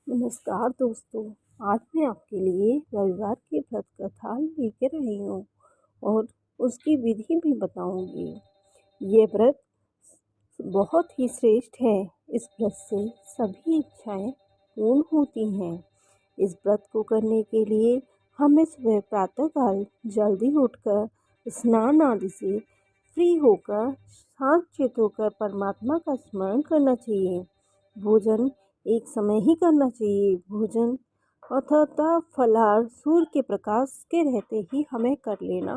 नमस्कार दोस्तों। आज मैं आपके लिए रविवार की व्रत कथा लेकर आई हूँ और उसकी विधि भी बताऊंगी। ये व्रत बहुत ही श्रेष्ठ है। इस व्रत से सभी इच्छाएं पूर्ण होती हैं। इस व्रत को करने के लिए हमें सुबह प्रातःकाल जल्दी उठकर स्नान आदि से फ्री होकर शांत चित्त होकर परमात्मा का स्मरण करना चाहिए। भोजन एक समय ही करना चाहिए। भोजन अथवा फलाहार सूर्य के प्रकाश के रहते ही हमें कर लेना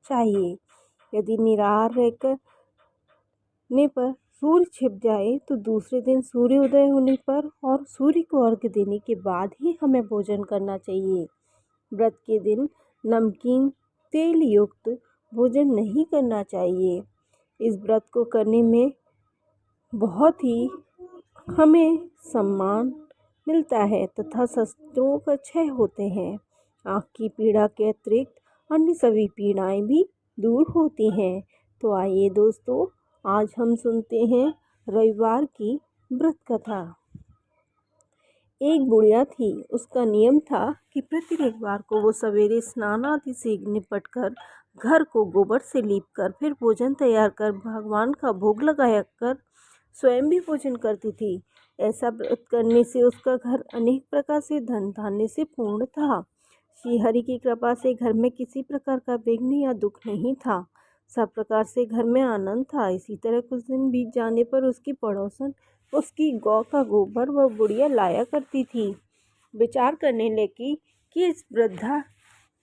चाहिए। यदि निराहार रहकर ने पर सूर्य छिप जाए तो दूसरे दिन सूर्योदय होने पर और सूर्य को अर्घ्य देने के बाद ही हमें भोजन करना चाहिए। व्रत के दिन नमकीन तेल युक्त भोजन नहीं करना चाहिए। इस व्रत को करने में बहुत ही हमें सम्मान मिलता है तथा शत्रुओं का क्षय होते हैं। आँख की पीड़ा के अतिरिक्त अन्य सभी पीड़ाएं भी दूर होती हैं। तो आइए दोस्तों, आज हम सुनते हैं रविवार की व्रत कथा। एक बुढ़िया थी। उसका नियम था कि प्रति रविवार को वो सवेरे स्नान आदि से निपट कर घर को गोबर से लीप कर फिर भोजन तैयार कर भगवान का भोग लगाया कर स्वयं भी भोजन करती थी। ऐसा व्रत करने से उसका घर अनेक प्रकार से धन धान्य से पूर्ण था। श्री हरि की कृपा से घर में किसी प्रकार का विघ्न या दुख नहीं था। सब प्रकार से घर में आनंद था। इसी तरह कुछ दिन बीत जाने पर उसकी पड़ोसन उसकी गौ का गोबर वह बुढ़िया लाया करती थी। विचार करने लगी कि इस वृद्धा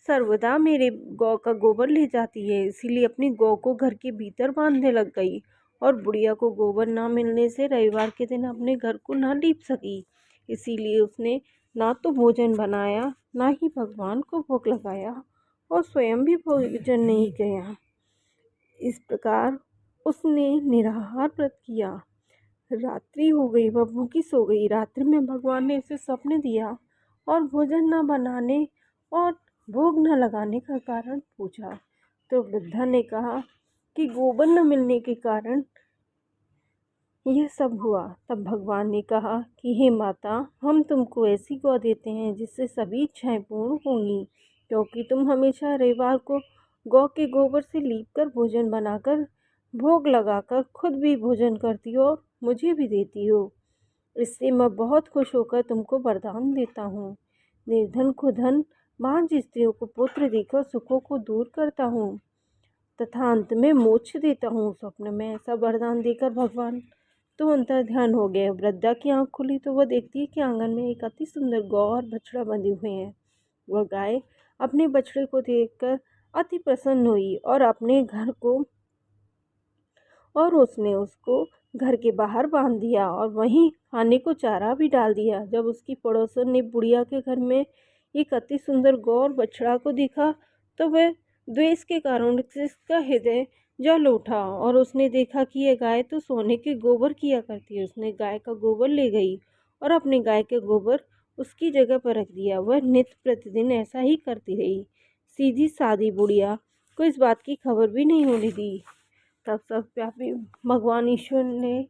सर्वदा मेरे गौ का गोबर ले जाती है, इसीलिए अपनी गौ को घर के भीतर बांधने लग गई और बुढ़िया को गोबर ना मिलने से रविवार के दिन अपने घर को ना लीप सकी। इसीलिए उसने ना तो भोजन बनाया, ना ही भगवान को भोग लगाया और स्वयं भी भोजन नहीं किया। इस प्रकार उसने निराहार व्रत किया। रात्रि हो गई, वह भूखी सो गई। रात्रि में भगवान ने उसे स्वप्न दिया और भोजन न बनाने और भोग न लगाने का कारण पूछा। तो वृद्धा ने कहा कि गोबर न मिलने के कारण यह सब हुआ। तब भगवान ने कहा कि हे माता, हम तुमको ऐसी गौ देते हैं जिससे सभी इच्छाएं पूर्ण होंगी, क्योंकि तुम हमेशा रविवार को गौ के गोबर से लीपकर भोजन बनाकर भोग लगाकर खुद भी भोजन करती हो और मुझे भी देती हो। इससे मैं बहुत खुश होकर तुमको वरदान देता हूँ। निर्धन को धन, बांझ स्त्रियों को पुत्र देकर सुखों को दूर करता हूँ तथा अंत में मोक्ष देता हूँ। स्वप्न में ऐसा वरदान देकर भगवान तो अंतर ध्यान हो गए। वृद्धा की आंख खुली तो वह देखती है कि आंगन में एक अति सुंदर गौ और बछड़ा बंधे हुए हैं। वह गाय अपने बछड़े को देखकर अति प्रसन्न हुई और अपने घर को और उसने उसको घर के बाहर बांध दिया और वहीं खाने को चारा भी डाल दिया। जब उसकी पड़ोसन ने बुढ़िया के घर में एक अति सुंदर गौ और बछड़ा को देखा तो वह द्वेष के कारण उसका हृदय जल उठा और उसने देखा कि यह गाय तो सोने के गोबर किया करती है। उसने गाय का गोबर ले गई और अपने गाय के गोबर उसकी जगह पर रख दिया। वह नित्य प्रतिदिन ऐसा ही करती रही। सीधी सादी बुढ़िया को इस बात की खबर भी नहीं होने दी। तब सब व्यापी भगवान ईश्वर ने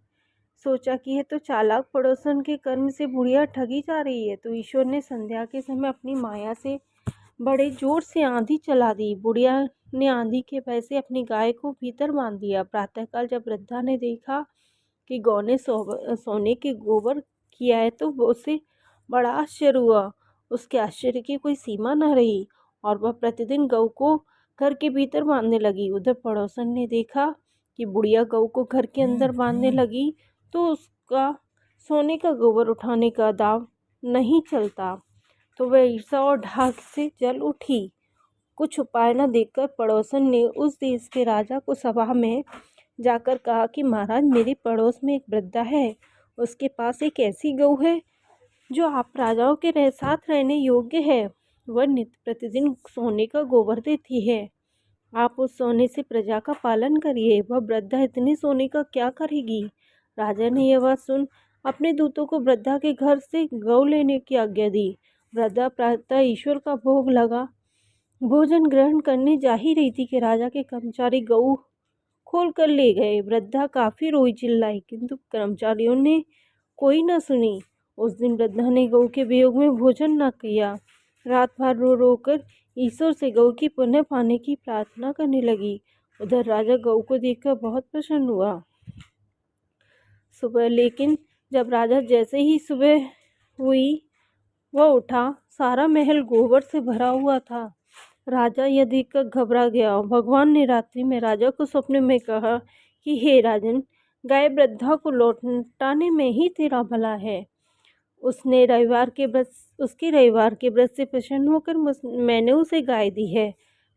सोचा कि यह तो चालाक पड़ोसन के कर्म से बुढ़िया ठगी जा रही है। तो ईश्वर ने संध्या के समय अपनी माया से बड़े जोर से आंधी चला दी। बुढ़िया ने आंधी के भय से अपनी गाय को भीतर बांध दिया। प्रातःकाल जब वृद्धा ने देखा कि गौ ने सोने के गोबर किया है तो उसे बड़ा आश्चर्य हुआ। उसके आश्चर्य की कोई सीमा न रही और वह प्रतिदिन गौ को घर के भीतर बांधने लगी। उधर पड़ोसन ने देखा कि बुढ़िया गऊ को घर के अंदर बांधने लगी तो उसका सोने का गोबर उठाने का दाव नहीं चलता, तो वह ईर्ष्या और ढाक से जल उठी। कुछ उपाय न देखकर पड़ोसन ने उस देश के राजा को सभा में जाकर कहा कि महाराज, मेरे पड़ोस में एक वृद्धा है। उसके पास एक ऐसी गऊ है जो आप राजाओं के साथ रहने योग्य है। वह नित्य प्रतिदिन सोने का गोबर देती है। आप उस सोने से प्रजा का पालन करिए। वह वृद्धा इतने सोने का क्या करेगी। राजा ने यह बात सुन अपने दूतों को वृद्धा के घर से गौ लेने की आज्ञा दी। वृद्धा प्रातः ईश्वर का भोग लगा भोजन ग्रहण करने जा ही रही थी कि राजा के कर्मचारी गऊ खोल कर ले गए। वृद्धा काफी रोई चिल्लाई, किंतु कर्मचारियों ने कोई न सुनी। उस दिन वृद्धा ने गऊ के वियोग में भोजन न किया। रात भर रो रो कर ईश्वर से गऊ की पुण्य पाने की प्रार्थना करने लगी। उधर राजा गऊ को देखकर बहुत प्रसन्न हुआ। लेकिन जब राजा जैसे ही सुबह हुई वह उठा, सारा महल गोबर से भरा हुआ था। राजा यह देखकर घबरा गया। भगवान ने रात्रि में राजा को सपने में कहा कि हे राजन, गाय वृद्धा को लौटाने में ही तेरा भला है। उसके रविवार के व्रत से प्रसन्न होकर मैंने उसे गाय दी है।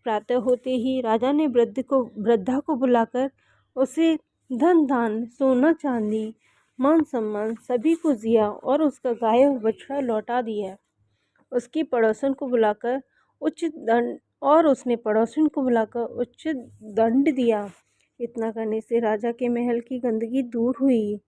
प्रातः होते ही राजा ने वृद्धा को बुलाकर उसे धन दान, सोना चांदी, मान सम्मान सभी को दिया और उसका गाय और बछड़ा लौटा दिया। उसने पड़ोसन को बुलाकर उचित दंड दिया। इतना करने से राजा के महल की गंदगी दूर हुई।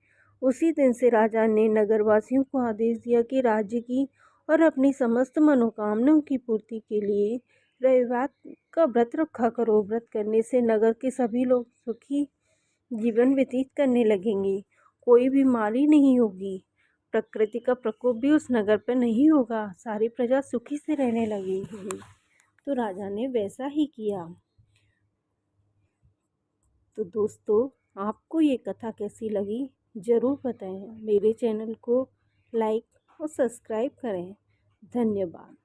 उसी दिन से राजा ने नगरवासियों को आदेश दिया कि राज्य की और अपनी समस्त मनोकामनाओं की पूर्ति के लिए रविवार का व्रत रखा करो। व्रत करने से नगर के सभी लोग सुखी जीवन व्यतीत करने लगेंगे। कोई बीमारी नहीं होगी, प्रकृति का प्रकोप भी उस नगर पर नहीं होगा, सारी प्रजा सुखी से रहने लगेगी। तो राजा ने वैसा ही किया। तो दोस्तों, आपको ये कथा कैसी लगी ज़रूर बताएं। मेरे चैनल को लाइक और सब्सक्राइब करें। धन्यवाद।